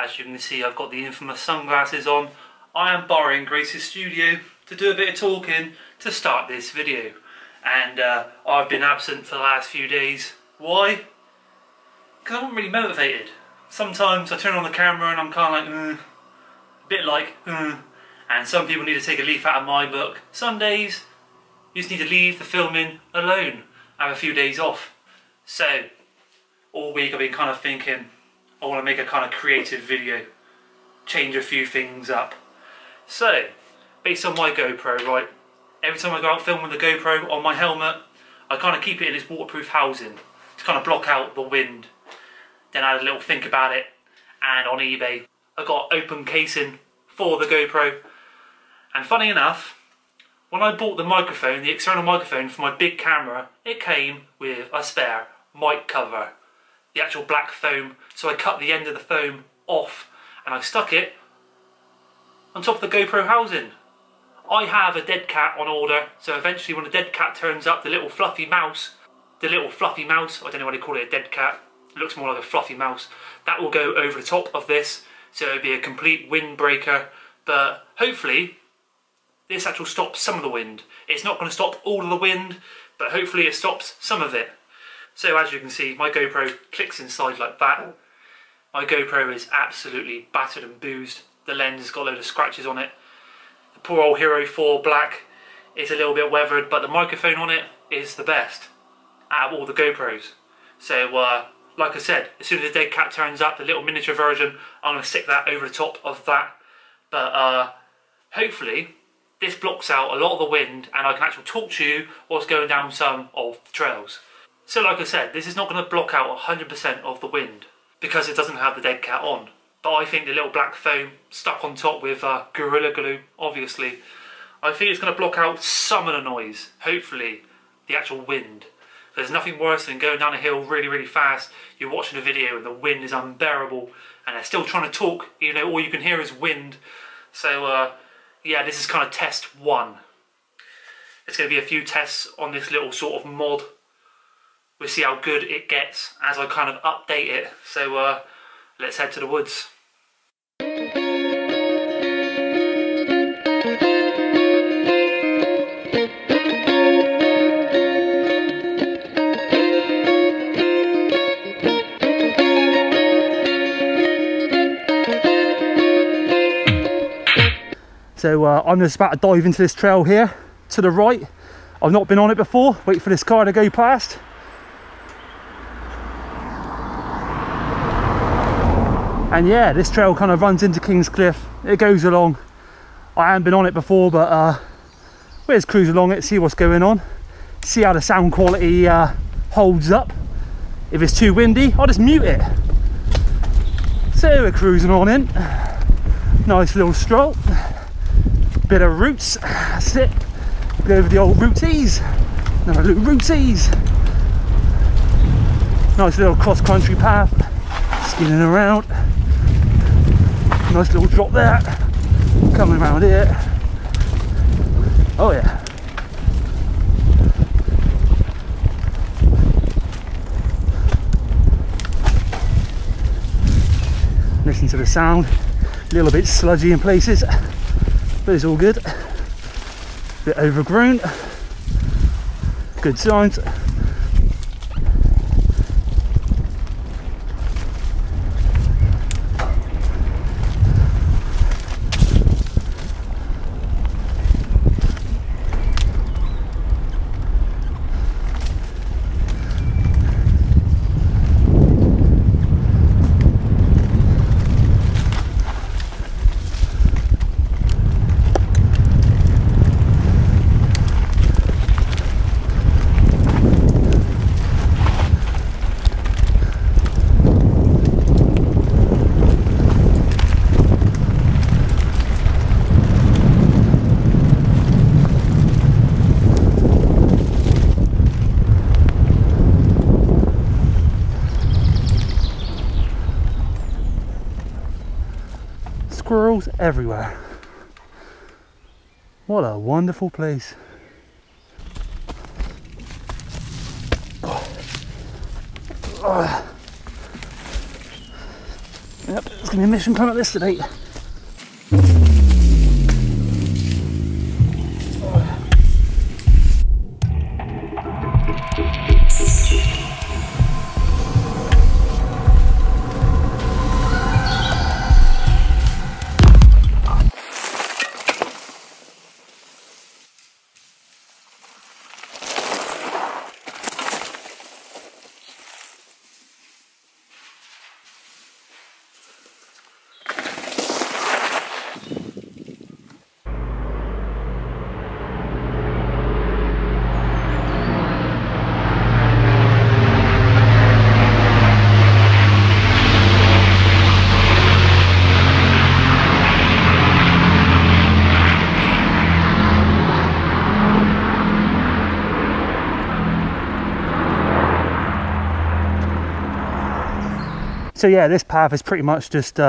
As you can see, I've got the infamous sunglasses on. I am borrowing Grace's studio to do a bit of talking to start this video. And I've been absent for the last few days. Why? Because I'm not really motivated. Sometimes I turn on the camera and I'm kind of like, a bit like, and some people need to take a leaf out of my book. Some days, you just need to leave the filming alone, have a few days off. So, all week I've been kind of thinking, I want to make a kind of creative video, change a few things up. So, based on my GoPro, right, every time I go out filming with the GoPro on my helmet, I kind of keep it in its waterproof housing to kind of block out the wind. Then I had a little think about it, and on eBay I got open casing for the GoPro. And funny enough, when I bought the microphone, the external microphone for my big camera, it came with a spare mic cover, the actual black foam. So I cut the end of the foam off and I stuck it on top of the GoPro housing. I have a DEADCAT on order, so eventually when the DEADCAT turns up, the little fluffy mouse, I don't know why they call it a DEADCAT, it looks more like a fluffy mouse, that will go over the top of this, so it'll be a complete windbreaker. But hopefully this actually stops some of the wind. It's not going to stop all of the wind, but hopefully it stops some of it. So as you can see, my GoPro clicks inside like that. My GoPro is absolutely battered and boozed. The lens has got a load of scratches on it. The poor old Hero 4 Black is a little bit weathered, but the microphone on it is the best out of all the GoPros. So like I said, as soon as the DEADCAT turns up, the little miniature version, I'm going to stick that over the top of that. But hopefully this blocks out a lot of the wind and I can actually talk to you whilst going down some of the trails. So like I said, this is not going to block out 100% of the wind because it doesn't have the DEADCAT on. But I think the little black foam stuck on top with Gorilla Glue, obviously, I think it's going to block out some of the noise, hopefully the actual wind. There's nothing worse than going down a hill really, really fast, you're watching a video and the wind is unbearable and they're still trying to talk, you know, all you can hear is wind. So yeah, this is kind of test one. There's going to be a few tests on this little sort of mod. We'll see how good it gets as I kind of update it. So let's head to the woods. So I'm just about to dive into this trail here to the right. I've not been on it before. Wait for this car to go past. And yeah, this trail kind of runs into Kingscliff. It goes along. I haven't been on it before, but we'll just cruise along it, see what's going on, see how the sound quality holds up. If it's too windy, I'll just mute it. So we're cruising on in. Nice little stroll. Bit of roots, that's it. Go over the old rooties. Another little rooties. Nice little cross-country path. Skinning around. Nice little drop there. Coming around here. Oh yeah. Listen to the sound. A little bit sludgy in places, but it's all good. Bit overgrown. Good signs. Squirrels everywhere. What a wonderful place. Yep, it's going to be a mission climb up this today. So yeah, this path is pretty much just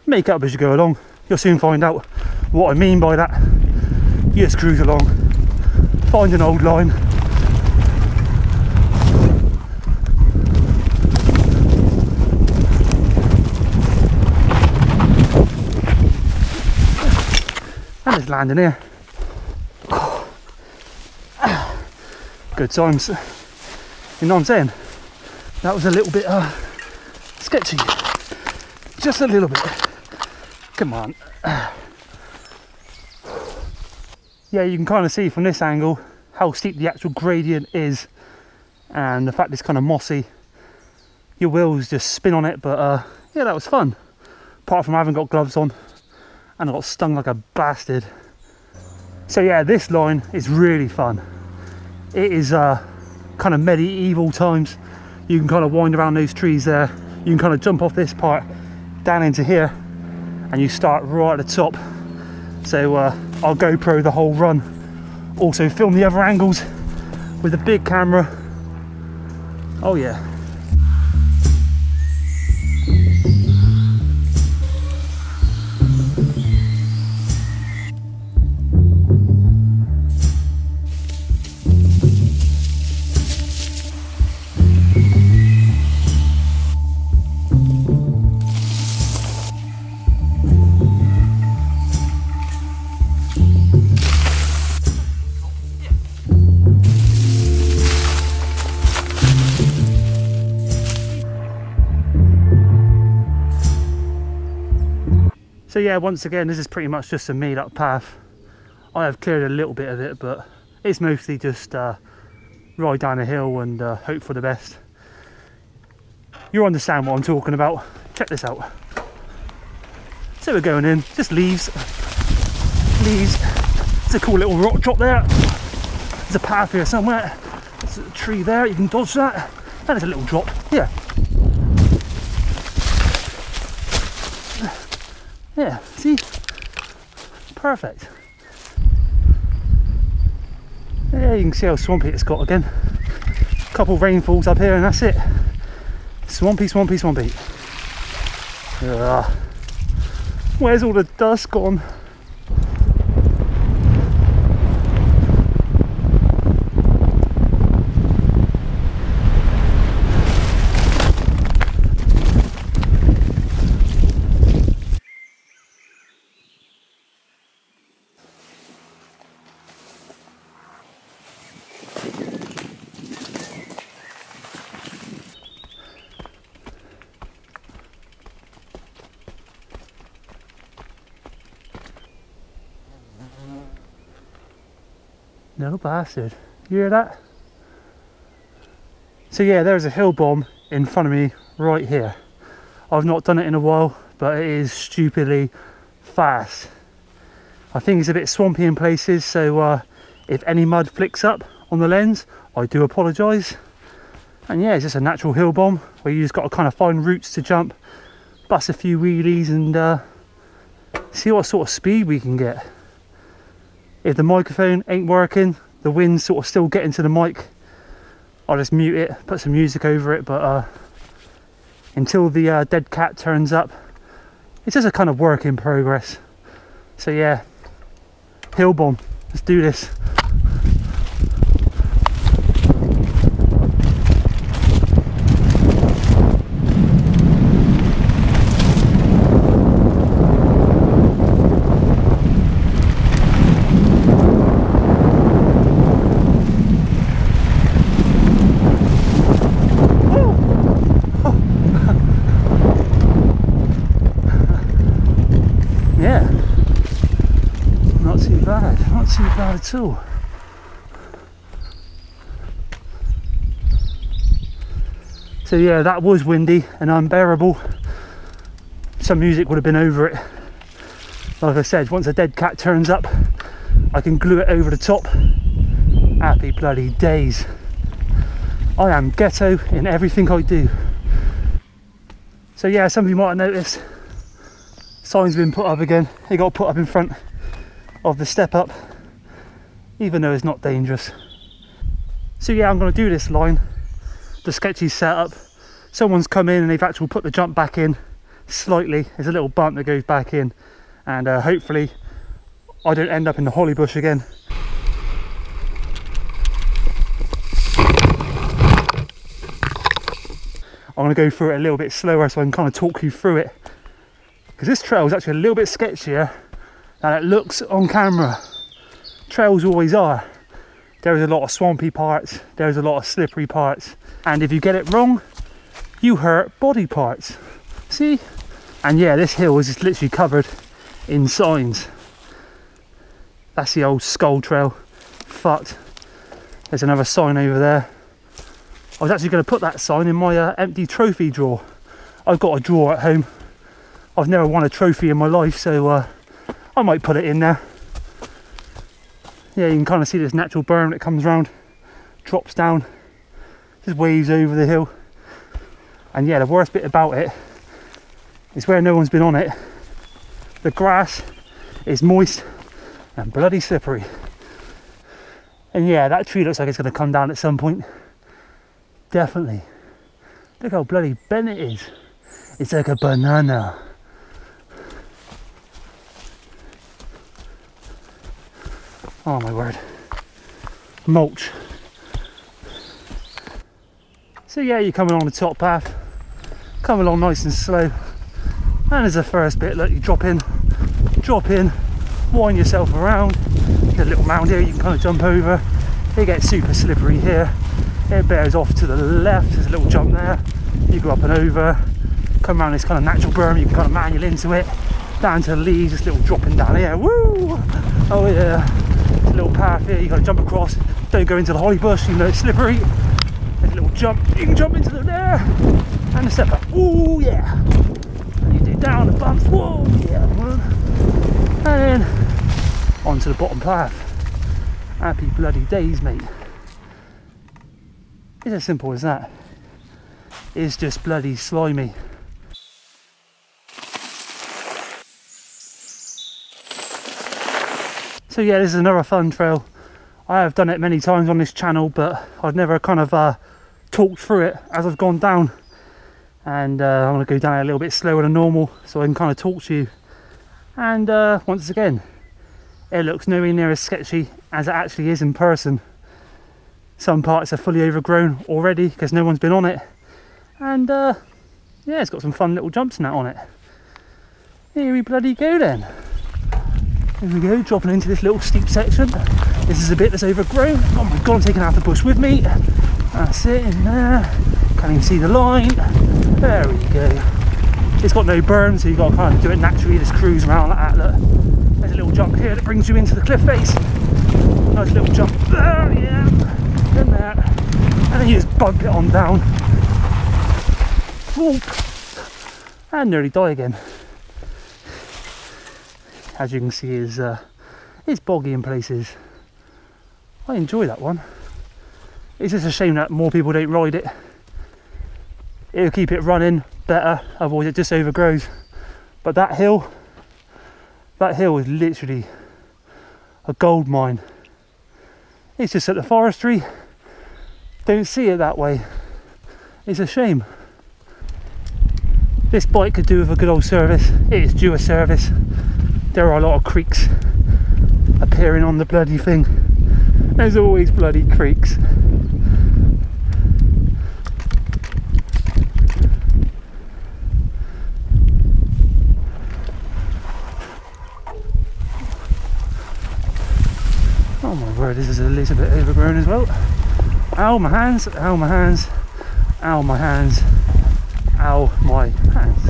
make it up as you go along. You'll soon find out what I mean by that. You just cruise along, find an old line, and just landing here. Good times. You know what I'm saying? That was a little bit sketchy, just a little bit. Come on. Yeah, you can kind of see from this angle how steep the actual gradient is, and the fact it's kind of mossy. Your wheels just spin on it, but yeah, that was fun. Apart from I haven't got gloves on and I got stung like a bastard. So yeah, this line is really fun. It is kind of medieval times. You can kind of wind around those trees there. You can kind of jump off this part down into here, and you start right at the top. So I'll GoPro the whole run. Also film the other angles with a big camera. Oh yeah. So yeah, once again, this is pretty much just a made up path. I have cleared a little bit of it, but it's mostly just ride down a hill and hope for the best. You'll understand what I'm talking about. Check this out. So we're going in, just leaves. There's a cool little rock drop there. There's a path here somewhere. There's a tree there, you can dodge that. And there's a little drop here. Yeah, see? Perfect. Yeah, you can see how swampy it's got again. A couple rainfalls up here and that's it. Swampy, swampy, swampy. Ugh. Where's all the dust gone? No bastard. You hear that? So yeah, there's a hill bomb in front of me right here. I've not done it in a while, but it is stupidly fast. I think it's a bit swampy in places, so if any mud flicks up on the lens, I do apologise. And yeah, it's just a natural hill bomb where you just got to kind of find routes to jump, bust a few wheelies and see what sort of speed we can get. If the microphone ain't working, the wind's sort of still getting to the mic, I'll just mute it, put some music over it, but until the DEADCAT turns up, it's just a kind of work in progress. So yeah, hill bomb, let's do this. too bad at all. So yeah, that was windy and unbearable. Some music would have been over it. Like I said, once a dead cat turns up, I can glue it over the top. Happy bloody days. I am ghetto in everything I do. So yeah, some of you might have noticed, signs have been put up again. They got put up in front of the step up, even though it's not dangerous. So yeah, I'm going to do this line. The sketchy setup. Someone's come in and they've actually put the jump back in slightly. There's a little bump that goes back in, and hopefully I don't end up in the holly bush again. I'm going to go through it a little bit slower so I can kind of talk you through it, because this trail is actually a little bit sketchier than it looks on camera. Trails always are. There's a lot of swampy parts, there's a lot of slippery parts, and if you get it wrong, you hurt body parts. See? And yeah, this hill is just literally covered in signs. That's the old skull trail. Fucked. There's another sign over there. I was actually going to put that sign in my empty trophy drawer. I've got a drawer at home. I've never won a trophy in my life, so I might put it in there. Yeah, you can kind of see this natural berm that comes round, drops down, just waves over the hill. And yeah, the worst bit about it is where no one's been on it, the grass is moist and bloody slippery. And yeah, that tree looks like it's going to come down at some point. Definitely. Look how bloody bent it is. It's like a banana. Oh my word. Mulch. So yeah, you're coming along the top path, come along nice and slow, and there's the first bit. Look, you drop in, wind yourself around. There's a little mound here you can kind of jump over. It gets super slippery here. It bears off to the left, there's a little jump there. You go up and over, come around this kind of natural berm, you can kind of manual into it, down to the leaves, this little dropping down here. Woo! Oh yeah, there's a little path here, you got to jump across. Don't go into the holly bush, even though it's slippery. There's a little jump, you can jump into there, and a step up. Ooh yeah! And you do down the bumps, whoa yeah! And then onto the bottom path. Happy bloody days, mate. It's as simple as that. It's just bloody slimy. So yeah, this is another fun trail. I have done it many times on this channel, but I've never kind of talked through it as I've gone down. And I'm going to go down a little bit slower than normal so I can kind of talk to you. And once again, it looks nowhere near as sketchy as it actually is in person. Some parts are fully overgrown already because no one's been on it. And yeah, it's got some fun little jumps and that on it. Here we bloody go then. Here we go, dropping into this little steep section. This is a bit that's overgrown. Oh my god, I'm taking out the bush with me. That's it, in there. Can't even see the line. There we go. It's got no berm, so you've got to kind of do it naturally, just cruise around like that. Look. There's a little jump here that brings you into the cliff face. Nice little jump there, yeah. In there. And then you just bump it on down. Whoop. And nearly die again. As you can see, it's boggy in places. I enjoy that one. It's just a shame that more people don't ride it. It'll keep it running better, otherwise it just overgrows. But that hill is literally a gold mine. It's just that the forestry don't see it that way. It's a shame. This bike could do with a good old service. It is due a service. There are a lot of creaks appearing on the bloody thing. There's always bloody creaks. Oh my word, this is a little bit overgrown as well. Ow my hands, ow my hands, ow my hands, ow my hands.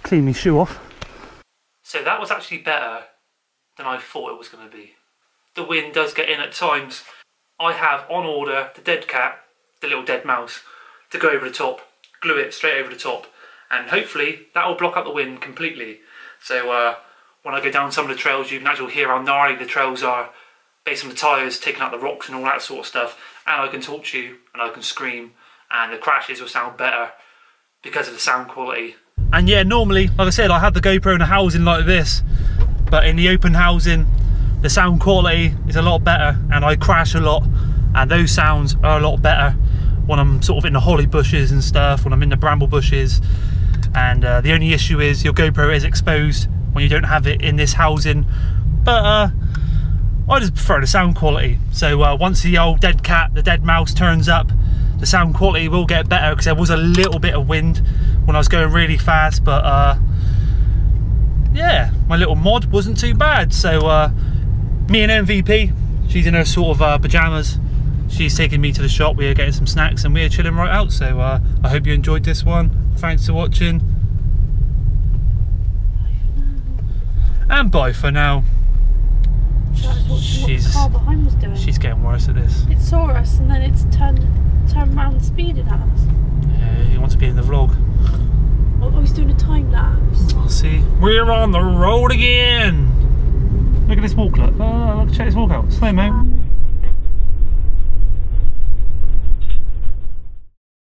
Clean my shoe off. So that was actually better than I thought it was going to be. The wind does get in at times. I have on order the DEADCAT, the little dead mouse, to go over the top, glue it straight over the top, and hopefully that will block up the wind completely. So when I go down some of the trails, you can actually hear how gnarly the trails are based on the tyres taking out the rocks and all that sort of stuff. And I can talk to you and I can scream, and the crashes will sound better because of the sound quality. And yeah, normally, like I said, I had the GoPro in a housing like this, but in the open housing, the sound quality is a lot better, and I crash a lot, and those sounds are a lot better when I'm sort of in the holly bushes and stuff, when I'm in the bramble bushes. And the only issue is your GoPro is exposed when you don't have it in this housing, but I just prefer the sound quality. So once the old DEADCAT, the dead mouse, turns up, the sound quality will get better, because there was a little bit of wind when I was going really fast, but yeah, my little mod wasn't too bad. So me and MVP, she's in her sort of pyjamas, she's taking me to the shop, we are getting some snacks and we are chilling right out. So I hope you enjoyed this one. Thanks for watching, and bye for now. She's what the car behind was doing. She's getting worse at this. It saw us and then it's turned around speeding at us. Yeah, he wants to be in the vlog. Oh, he's doing a time lapse. I'll see. We're on the road again. Look at this walk, look. Look, check this walk out. Slow mo.